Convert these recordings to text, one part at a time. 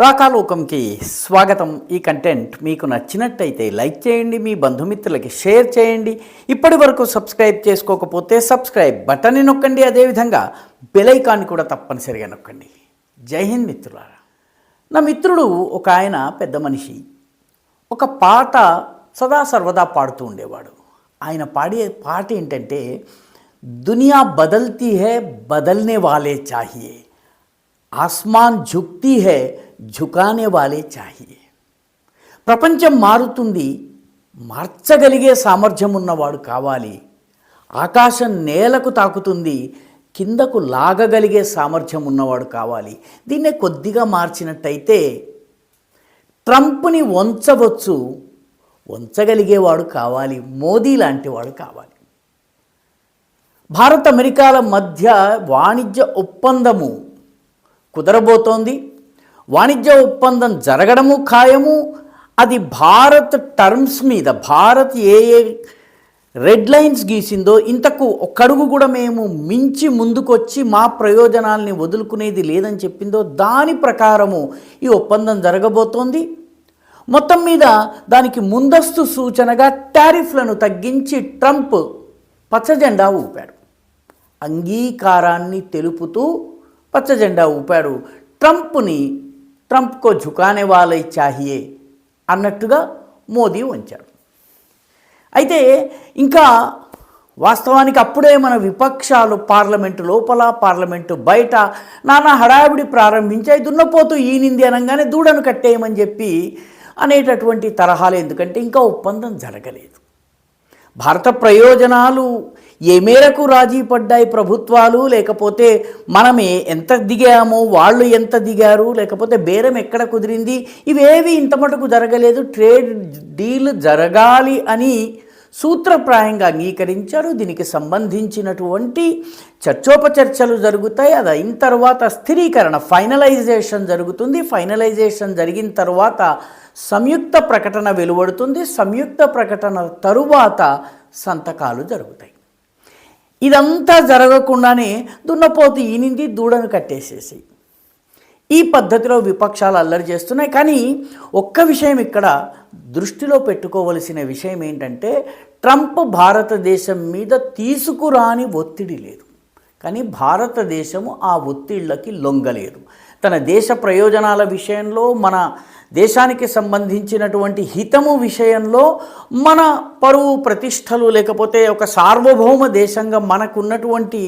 రాకాలోకంకి స్వాగతం. ఈ కంటెంట్ మీకు నచ్చినట్టయితే లైక్ చేయండి, మీ బంధుమిత్రులకి షేర్ చేయండి. ఇప్పటి వరకు సబ్స్క్రైబ్ చేసుకోకపోతే సబ్స్క్రైబ్ బటన్ని నొక్కండి, అదేవిధంగా బెల్ ఐకాన్ని కూడా తప్పనిసరిగా నొక్కండి. జై హింద్ మిత్రులారా. నా మిత్రుడు ఒక ఆయన పెద్ద మనిషి ఒక పాట సదా సర్వదా పాడుతూ ఉండేవాడు. ఆయన పాడే పాట ఏంటంటే, దునియా బదల్తీ హై బదల్నే వాలే చాహియే, ఆస్మాన్ ఝుక్తీ హై ఝుకానే వాలే చాహియే. ప్రపంచం మారుతుంది, మార్చగలిగే సామర్థ్యం ఉన్నవాడు కావాలి. ఆకాశం నేలకు తాకుతుంది, కిందకు లాగగలిగే సామర్థ్యం ఉన్నవాడు కావాలి. దీన్నే కొద్దిగా మార్చినట్టయితే ట్రంప్ని వంచవచ్చు, వంచగలిగేవాడు కావాలి, మోదీ లాంటి వాడు కావాలి. భారత్ అమెరికాల మధ్య వాణిజ్య ఒప్పందము కుదరబోతోంది. వాణిజ్య ఒప్పందం జరగడము ఖాయము. అది భారత్ టర్మ్స్ మీద, భారత్ ఏ రెడ్ లైన్స్ గీసిందో ఇంతకు ఒక్కడుగు కూడా మేము మించి ముందుకొచ్చి మా ప్రయోజనాల్ని వదులుకునేది లేదని చెప్పిందో దాని ప్రకారము ఈ ఒప్పందం జరగబోతోంది. మొత్తం మీద దానికి ముందస్తు సూచనగా టారిఫ్లను తగ్గించి ట్రంప్ పచ్చజెండా ఊపాడు. అంగీకారాన్ని తెలుపుతూ పచ్చజెండా ఊపాడు. ట్రంప్కో ఝుకానే వాలే చాహియే అన్నట్టుగా మోదీ వంచాడు. అయితే ఇంకా వాస్తవానికి అప్పుడే మన విపక్షాలు పార్లమెంటు లోపల పార్లమెంటు బయట నానా హడావిడి ప్రారంభించాయి. దున్నపోతూ ఈనింది అనగానే దూడను కట్టేయమని చెప్పి అనేటటువంటి తరహాలు. ఎందుకంటే ఇంకా ఒప్పందం జరగలేదు. భారత ప్రయోజనాలు ఏ మేరకు రాజీ పడ్డాయి ప్రభుత్వాలు, లేకపోతే మనమే ఎంత దిగామో వాళ్ళు ఎంత దిగారు, లేకపోతే బేరం ఎక్కడ కుదిరింది, ఇవేవి ఇంత మటుకు జరగలేదు. ట్రేడ్ డీల్ జరగాలి అని సూత్రప్రాయంగా అంగీకరించారు. దీనికి సంబంధించినటువంటి చర్చోపచర్చలు జరుగుతాయి. అది అయిన తర్వాత స్థిరీకరణ, ఫైనలైజేషన్ జరుగుతుంది. ఫైనలైజేషన్ జరిగిన తర్వాత సంయుక్త ప్రకటన వెలువడుతుంది. సంయుక్త ప్రకటన తరువాత సంతకాలు జరుగుతాయి. ఇదంతా జరగకుండానే దున్నపోతు ఈనింది, దూడను కట్టేసేసి ఈ పద్ధతిలో విపక్షాలు అల్లరి చేస్తున్నాయి. కానీ ఒక్క విషయం ఇక్కడ దృష్టిలో పెట్టుకోవలసిన విషయం ఏంటంటే, ట్రంప్ భారతదేశం మీద తీసుకురాని ఒత్తిడి లేదు, కానీ భారతదేశము ఆ ఒత్తిళ్లకి లొంగలేదు. తన దేశ ప్రయోజనాల విషయంలో, మన దేశానికి సంబంధించినటువంటి హితము విషయంలో, మన పరువు ప్రతిష్టలు, లేకపోతే ఒక సార్వభౌమ దేశంగా మనకున్నటువంటి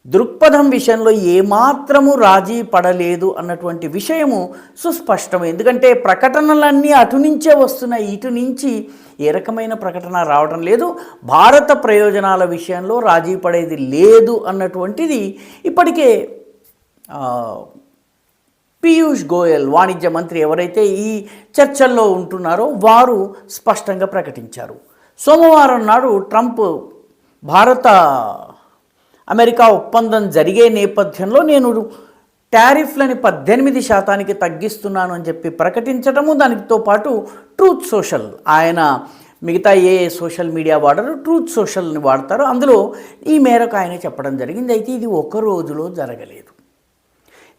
దృక్పథం విషయంలో ఏమాత్రము రాజీ పడలేదు అన్నటువంటి విషయము సుస్పష్టం. ఎందుకంటే ప్రకటనలన్నీ అటు నుంచే వస్తున్నాయి, ఇటు నుంచి ఏ రకమైన ప్రకటన రావడం లేదు. భారత ప్రయోజనాల విషయంలో రాజీ పడేది లేదు అన్నటువంటిది ఇప్పటికే పీయూష్ గోయల్ వాణిజ్య మంత్రి ఎవరైతే ఈ చర్చల్లో ఉంటున్నారో వారు స్పష్టంగా ప్రకటించారు. సోమవారం నాడు ట్రంప్ భారత అమెరికా ఒప్పందం జరిగే నేపథ్యంలో నేను టారిఫ్లని 18% తగ్గిస్తున్నాను అని చెప్పి ప్రకటించడము, దానితో పాటు ట్రూత్ సోషల్, ఆయన మిగతా ఏ సోషల్ మీడియా వాడరు, ట్రూత్ సోషల్ని వాడతారు, అందులో ఈ మేరకు ఆయన చెప్పడం జరిగింది. అయితే ఇది ఒక రోజులో జరగలేదు.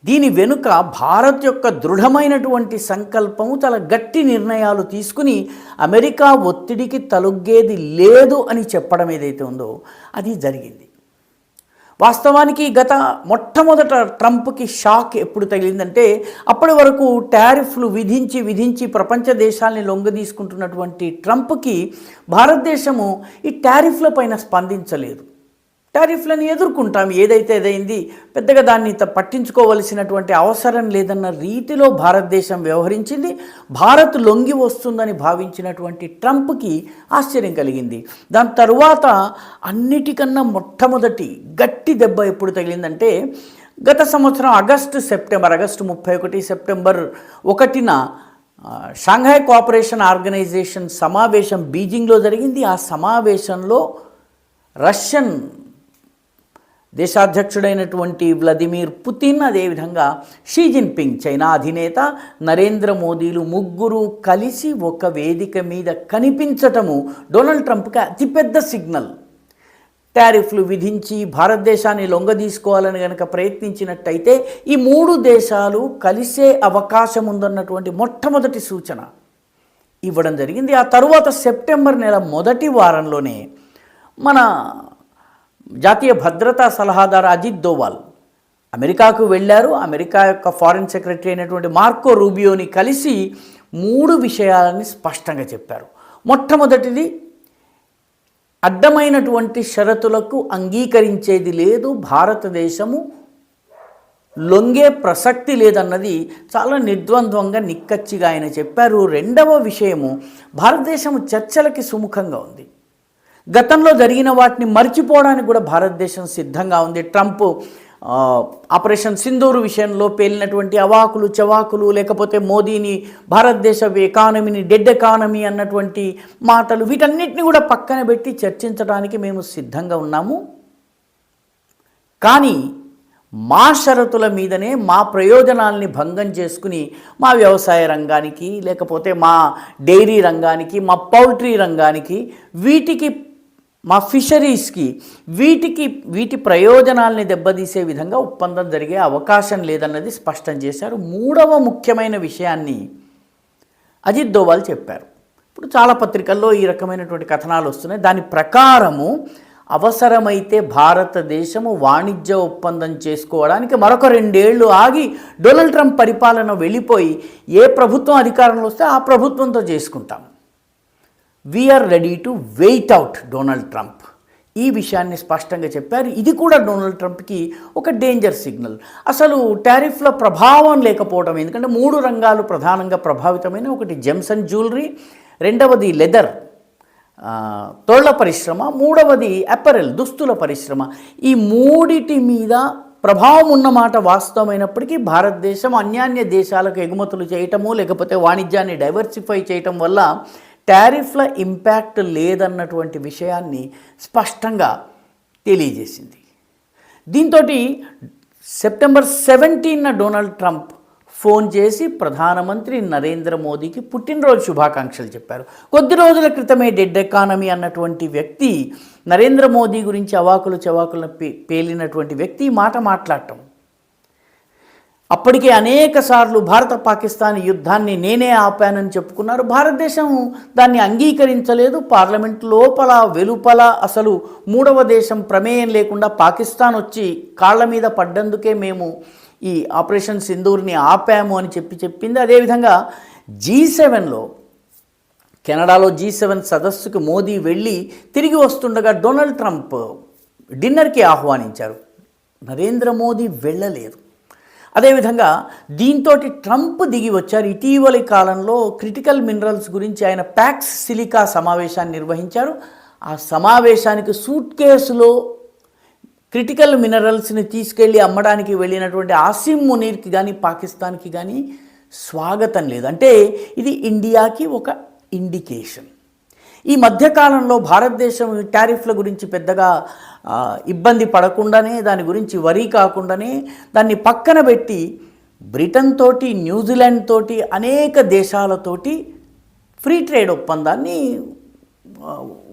దీని వెనుక భారత్ యొక్క దృఢమైనటువంటి సంకల్పము, చాలా గట్టి నిర్ణయాలు తీసుకుని అమెరికా ఒత్తిడికి తలొగ్గేది లేదు అని చెప్పడం ఏదైతే ఉందో అది జరిగింది. వాస్తవానికి మొట్టమొదట ట్రంప్కి షాక్ ఎప్పుడు తగిలిందంటే, అప్పటి వరకు టారిఫ్లు విధించి ప్రపంచ దేశాలని లొంగదీసుకుంటున్నటువంటి ట్రంప్కి భారతదేశము ఈ టారిఫ్ల పైన స్పందించలేదు. టారిఫ్లను ఎదుర్కొంటాం, ఏదైతే అదైంది, పెద్దగా దాన్ని పట్టించుకోవలసినటువంటి అవసరం లేదన్న రీతిలో భారతదేశం వ్యవహరించింది. భారత్ లొంగి వస్తుందని భావించినటువంటి ట్రంప్కి ఆశ్చర్యం కలిగింది. దాని తరువాత అన్నిటికన్నా మొట్టమొదటి గట్టి దెబ్బ ఎప్పుడు తగిలిందంటే, గత సంవత్సరం ఆగస్టు 31 సెప్టెంబర్ 1న షాంఘై కోఆపరేషన్ ఆర్గనైజేషన్ సమావేశం బీజింగ్లో జరిగింది. ఆ సమావేశంలో రష్యన్ దేశాధ్యక్షుడైనటువంటి వ్లాదిమిర్ పుతిన్, అదేవిధంగా షీ జిన్పింగ్ చైనా అధినేత, నరేంద్ర మోదీలు ముగ్గురు కలిసి ఒక వేదిక మీద కనిపించటము డొనాల్డ్ ట్రంప్కి అతిపెద్ద సిగ్నల్. టారిఫ్లు విధించి భారతదేశాన్ని లొంగదీసుకోవాలని కనుక ప్రయత్నించినట్టయితే ఈ 3 దేశాలు కలిసే అవకాశం ఉందన్నటువంటి మొట్టమొదటి సూచన ఇవ్వడం జరిగింది. ఆ తరువాత సెప్టెంబర్ నెల మొదటి వారంలోనే మన జాతీయ భద్రతా సలహాదారు అజిత్ దోవాల్ అమెరికాకు వెళ్ళారు. అమెరికా యొక్క ఫారిన్ సెక్రటరీ అయినటువంటి మార్కో రూబియోని కలిసి 3 విషయాలని స్పష్టంగా చెప్పారు. మొట్టమొదటిది, అడ్డమైనటువంటి షరతులకు అంగీకరించేది లేదు, భారతదేశము లొంగే ప్రసక్తి లేదన్నది చాలా నిర్ద్వంద్వంగా నిక్కచ్చిగా ఆయన చెప్పారు. రెండవ విషయము, భారతదేశము చర్చలకి సుముఖంగా ఉంది. గతంలో జరిగిన వాటిని మర్చిపోవడానికి కూడా భారతదేశం సిద్ధంగా ఉంది. ట్రంప్ ఆపరేషన్ సింధూర్ విషయంలో పేలినటువంటి అవాకులు చవాకులు, లేకపోతే మోదీని భారతదేశ ఎకానమీని డెడ్ ఎకానమీ అన్నటువంటి మాటలు, వీటన్నిటిని కూడా పక్కన పెట్టి చర్చించడానికి మేము సిద్ధంగా ఉన్నాము. కానీ మా షరతుల మీదనే మా ప్రయోజనాల్ని భంగం చేసుకుని మా వ్యవసాయ రంగానికి, లేకపోతే మా డైరీ రంగానికి, మా పౌల్ట్రీ రంగానికి, వీటికి మా ఫిషరీస్కి, వీటి ప్రయోజనాల్ని దెబ్బతీసే విధంగా ఒప్పందం జరిగే అవకాశం లేదన్నది స్పష్టం చేశారు. 3వ ముఖ్యమైన విషయాన్ని అజిత్ దోవాల్ చెప్పారు. ఇప్పుడు చాలా పత్రికల్లో ఈ రకమైనటువంటి కథనాలు వస్తున్నాయి. దాని ప్రకారము అవసరమైతే భారతదేశము వాణిజ్య ఒప్పందం చేసుకోవడానికి మరొక 2 ఏళ్ళు ఆగి డొనాల్డ్ ట్రంప్ పరిపాలన వెళ్ళిపోయి ఏ ప్రభుత్వం అధికారంలో వస్తే ఆ ప్రభుత్వంతో చేసుకుంటాం. We're ready to wait out Donald Trump. ఈ విషయాన్ని స్పష్టంగా చెప్పారు. ఇది కూడా డొనాల్డ్ ట్రంప్కి ఒక డేంజర్ సిగ్నల్. అసలు టారిఫ్ల ప్రభావం లేకపోవడం, ఎందుకంటే 3 రంగాలు ప్రధానంగా ప్రభావితమైన, ఒకటి జెమ్స్ అండ్ జ్యువెలరీ, రెండవది లెదర్ తోళ్ల పరిశ్రమ, మూడవది అపెరల్ దుస్తుల పరిశ్రమ. ఈ 3 మీద ప్రభావం ఉన్నమాట వాస్తవమైనప్పటికీ భారతదేశం అన్యాన్య దేశాలకు ఎగుమతులు చేయటము, లేకపోతే వాణిజ్యాన్ని డైవర్సిఫై చేయటం వల్ల టారిఫ్ల ఇంపాక్ట్ లేదన్నటువంటి విషయాన్ని స్పష్టంగా తెలియజేసింది. దీంతో సెప్టెంబర్ 17న డొనాల్డ్ ట్రంప్ ఫోన్ చేసి ప్రధానమంత్రి నరేంద్ర మోదీకి పుట్టినరోజు శుభాకాంక్షలు చెప్పారు. కొద్ది రోజుల క్రితమే డెడ్ ఎకానమీ అన్నటువంటి వ్యక్తి, నరేంద్ర మోదీ గురించి అవాకులు చవాకులను పేలినటువంటి వ్యక్తి ఈ మాట మాట్లాడటం, అప్పటికే అనేక సార్లు భారత పాకిస్తాన్ యుద్ధాన్ని నేనే ఆపానని చెప్పుకున్నారు. భారతదేశం దాన్ని అంగీకరించలేదు. పార్లమెంట్ లోపల వెలుపల అసలు 3వ దేశం ప్రమేయం లేకుండా పాకిస్తాన్ వచ్చి కాళ్ళ మీద పడ్డందుకే మేము ఈ ఆపరేషన్ సింధూర్ని ఆపాము అని చెప్పింది. అదేవిధంగా G7లో, కెనడాలో G7 సదస్సుకు మోదీ వెళ్ళి తిరిగి వస్తుండగా డొనాల్డ్ ట్రంప్ డిన్నర్కి ఆహ్వానించారు. నరేంద్ర మోదీ వెళ్ళలేదు. అదేవిధంగా దీంతో ట్రంప్ దిగి వచ్చారు. ఇటీవలి కాలంలో క్రిటికల్ మినరల్స్ గురించి ఆయన ప్యాక్స్ సిలికా సమావేశాన్ని నిర్వహించారు. ఆ సమావేశానికి సూట్ కేసులో క్రిటికల్ మినరల్స్ని తీసుకెళ్ళి అమ్మడానికి వెళ్ళినటువంటి ఆసిమ్ మునీర్కి కానీ పాకిస్తాన్కి కానీ స్వాగతం లేదు. అంటే ఇది ఇండియాకి ఒక ఇండికేషన్. ఈ మధ్యకాలంలో భారతదేశం టారిఫ్ల గురించి పెద్దగా ఇబ్బంది పడకుండానే, దాని గురించి వరీ కాకుండానే దాన్ని పక్కన పెట్టి బ్రిటన్ తోటి, న్యూజిలాండ్ తోటి, అనేక దేశాలతోటి ఫ్రీ ట్రేడ్ ఒప్పందాన్ని,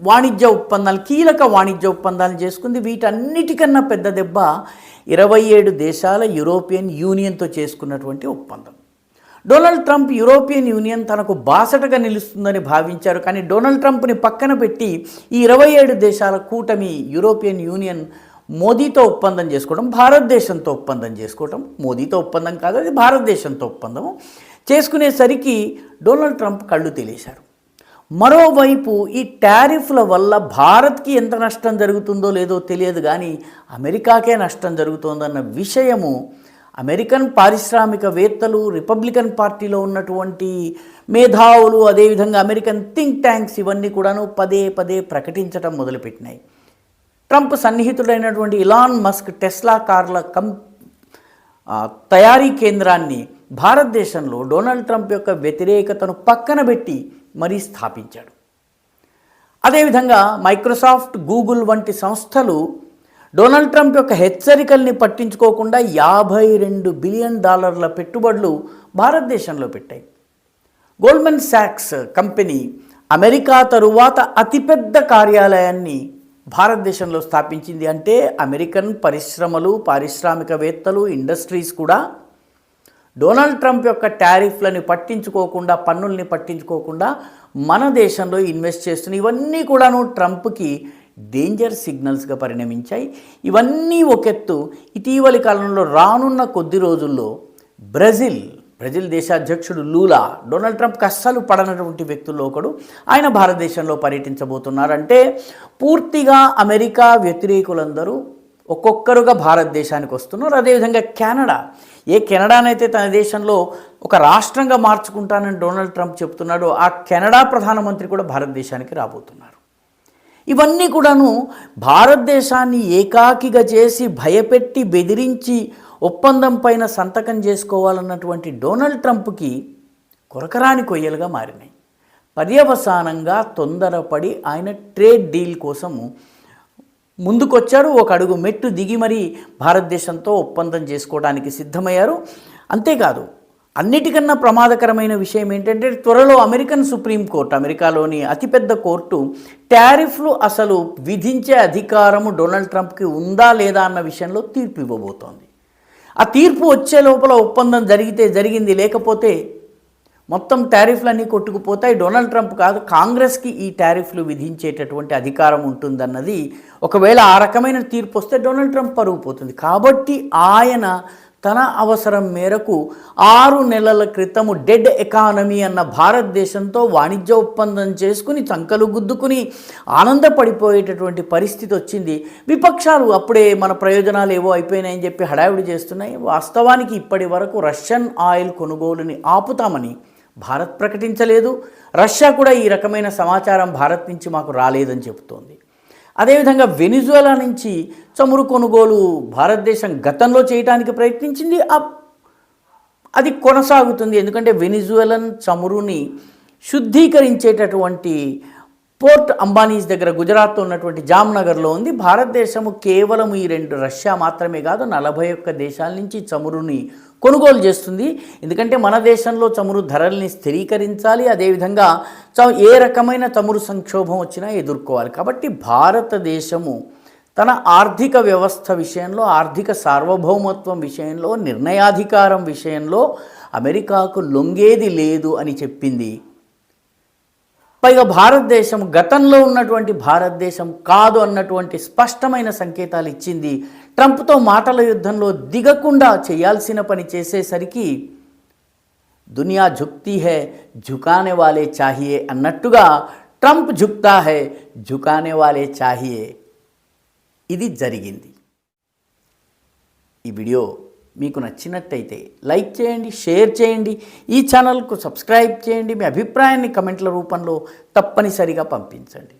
వాణిజ్య ఒప్పందాలు, కీలక వాణిజ్య ఒప్పందాలు చేసుకుంది. వీటన్నిటికన్నా పెద్ద దెబ్బ 27 దేశాల యూరోపియన్ యూనియన్తో చేసుకున్నటువంటి ఒప్పందం. డొనాల్డ్ ట్రంప్ యూరోపియన్ యూనియన్ తనకు బాసటగా నిలుస్తుందని భావించారు. కానీ డొనాల్డ్ ట్రంప్ని పక్కన పెట్టి ఈ 27 దేశాల కూటమి యూరోపియన్ యూనియన్ మోదీతో ఒప్పందం చేసుకోవడం, భారతదేశంతో ఒప్పందం చేసుకోవడం, మోదీతో ఒప్పందం కాదు, అది భారతదేశంతో ఒప్పందం చేసుకునేసరికి డొనాల్డ్ ట్రంప్ కళ్ళు తెలిసారు. మరోవైపు ఈ టారిఫ్ల వల్ల భారత్కి ఎంత నష్టం జరుగుతుందో లేదో తెలియదు, కానీ అమెరికాకే నష్టం జరుగుతోందన్న విషయము అమెరికన్ పారిశ్రామికవేత్తలు, రిపబ్లికన్ పార్టీలో ఉన్నటువంటి మేధావులు, అదేవిధంగా అమెరికన్ థింక్ ట్యాంక్స్ ఇవన్నీ కూడాను పదే పదే ప్రకటించడం మొదలుపెట్టినాయి. ట్రంప్ సన్నిహితుడైనటువంటి ఇలాన్ మస్క్ టెస్లా కార్ల తయారీ కేంద్రాన్ని భారతదేశంలో డొనాల్డ్ ట్రంప్ యొక్క వ్యతిరేకతను పక్కన పెట్టి మరీ స్థాపించాడు. అదేవిధంగా మైక్రోసాఫ్ట్, గూగుల్ వంటి సంస్థలు డొనాల్డ్ ట్రంప్ యొక్క హెచ్చరికల్ని పట్టించుకోకుండా $52 బిలియన్ పెట్టుబడులు భారతదేశంలో పెట్టాయి. గోల్డ్మన్ సాక్స్ కంపెనీ అమెరికా తరువాత అతిపెద్ద కార్యాలయాన్ని భారతదేశంలో స్థాపించింది. అంటే అమెరికన్ పరిశ్రమలు, పారిశ్రామికవేత్తలు, ఇండస్ట్రీస్ కూడా డొనాల్డ్ ట్రంప్ యొక్క టారిఫ్లని పట్టించుకోకుండా, పన్నుల్ని పట్టించుకోకుండా మన దేశంలో ఇన్వెస్ట్ చేస్తున్నాయి. ఇవన్నీ కూడాను ట్రంప్కి డేంజర్ సిగ్నల్స్గా పరిణమించాయి. ఇవన్నీ ఒకెత్తు. ఇటీవలి కాలంలో రానున్న కొద్ది రోజుల్లో బ్రెజిల్ దేశ అధ్యక్షుడు లూలా డొనాల్డ్ ట్రంప్కి అస్సలు పడనటువంటి వ్యక్తుల్లో ఒకడు. ఆయన భారతదేశంలో పర్యటించబోతున్నారంటే పూర్తిగా అమెరికా వ్యతిరేకులందరూ ఒక్కొక్కరుగా భారతదేశానికి వస్తున్నారు. అదేవిధంగా కెనడానైతే తన దేశంలో ఒక రాష్ట్రంగా మార్చుకుంటానని డొనాల్డ్ ట్రంప్ చెప్తున్నాడో ఆ కెనడా ప్రధానమంత్రి కూడా భారతదేశానికి రాబోతున్నారు. ఇవన్నీ కూడాను భారతదేశాన్ని ఏకాకిగా చేసి భయపెట్టి బెదిరించి ఒప్పందం పైన సంతకం చేసుకోవాలన్నటువంటి డొనాల్డ్ ట్రంప్కి కొరకరాని కొయ్యలుగా మారినాయి. పర్యవసానంగా తొందరపడి ఆయన ట్రేడ్ డీల్ కోసము ముందుకొచ్చారు. ఒక అడుగు మెట్టు దిగి మరీ భారతదేశంతో ఒప్పందం చేసుకోవడానికి సిద్ధమయ్యారు. అంతేకాదు, అన్నిటికన్నా ప్రమాదకరమైన విషయం ఏంటంటే త్వరలో అమెరికన్ సుప్రీంకోర్టు, అమెరికాలోని అతిపెద్ద కోర్టు టారిఫ్లు అసలు విధించే అధికారము డొనాల్డ్ ట్రంప్కి ఉందా లేదా అన్న విషయంలో తీర్పు ఇవ్వబోతోంది. ఆ తీర్పు వచ్చే లోపల ఒప్పందం జరిగితే జరిగింది, లేకపోతే మొత్తం టారిఫ్లన్నీ కొట్టుకుపోతాయి. డొనాల్డ్ ట్రంప్ కాదు, కాంగ్రెస్కి ఈ టారిఫ్లు విధించేటటువంటి అధికారం ఉంటుందన్నది. ఒకవేళ ఆ రకమైన తీర్పు వస్తే డొనాల్డ్ ట్రంప్ పరుగు పోతుంది. కాబట్టి ఆయన తన అవసరం మేరకు 6 నెలల క్రితము డెడ్ ఎకానమీ అన్న భారతదేశంతో వాణిజ్య ఒప్పందం చేసుకుని చంకలు గుద్దుకుని ఆనందపడిపోయేటటువంటి పరిస్థితి వచ్చింది. విపక్షాలు అప్పుడే మన ప్రయోజనాలు ఏవో అయిపోయినాయని చెప్పి హడావిడి చేస్తున్నాయి. వాస్తవానికి ఇప్పటి వరకు రష్యన్ ఆయిల్ కొనుగోలుని ఆపుతామని భారత్ ప్రకటించలేదు. రష్యా కూడా ఈ రకమైన సమాచారం భారత్ నుంచి మాకు రాలేదని చెబుతోంది. అదేవిధంగా వెనిజులా నుంచి చమురు కొనుగోలు భారతదేశం గతంలో చేయడానికి ప్రయత్నించింది. అది కొనసాగుతుంది. ఎందుకంటే వెనిజువెలన్ చమురుని శుద్ధీకరించేటటువంటి పోర్ట్ అంబానీస్ దగ్గర గుజరాత్లో ఉన్నటువంటి జామ్నగర్లో ఉంది. భారతదేశము కేవలం ఈ 2 రష్యా మాత్రమే కాదు 41 దేశాల నుంచి చమురుని కొనుగోలు చేస్తుంది. ఎందుకంటే మన దేశంలో చమురు ధరల్ని స్థిరీకరించాలి. అదేవిధంగా ఏ రకమైన చమురు సంక్షోభం వచ్చినా ఎదుర్కోవాలి. కాబట్టి భారతదేశము తన ఆర్థిక వ్యవస్థ విషయంలో, ఆర్థిక సార్వభౌమత్వం విషయంలో, నిర్ణయాధికారం విషయంలో అమెరికాకు లొంగేది లేదు అని చెప్పింది. పైగా భారతదేశం గతంలో ఉన్నటువంటి భారతదేశం కాదు అన్నటువంటి స్పష్టమైన సంకేతాలు ఇచ్చింది. ట్రంప్తో మాటల యుద్ధంలో దిగకుండా చేయాల్సిన పని చేసేసరికి దునియా ఝుక్తీ హై ఝుకానే వాలే చాహియే అన్నట్టుగా ట్రంప్ ఝుక్తా హై ఝుకానే వాలే చాహియే. ఇది జరిగింది. ఈ వీడియో మీకు నచ్చినట్టయితే లైక్ చేయండి, షేర్ చేయండి, ఈ ఛానల్కు సబ్స్క్రైబ్ చేయండి. మీ అభిప్రాయాన్ని కమెంట్ల రూపంలో తప్పనిసరిగా పంపించండి.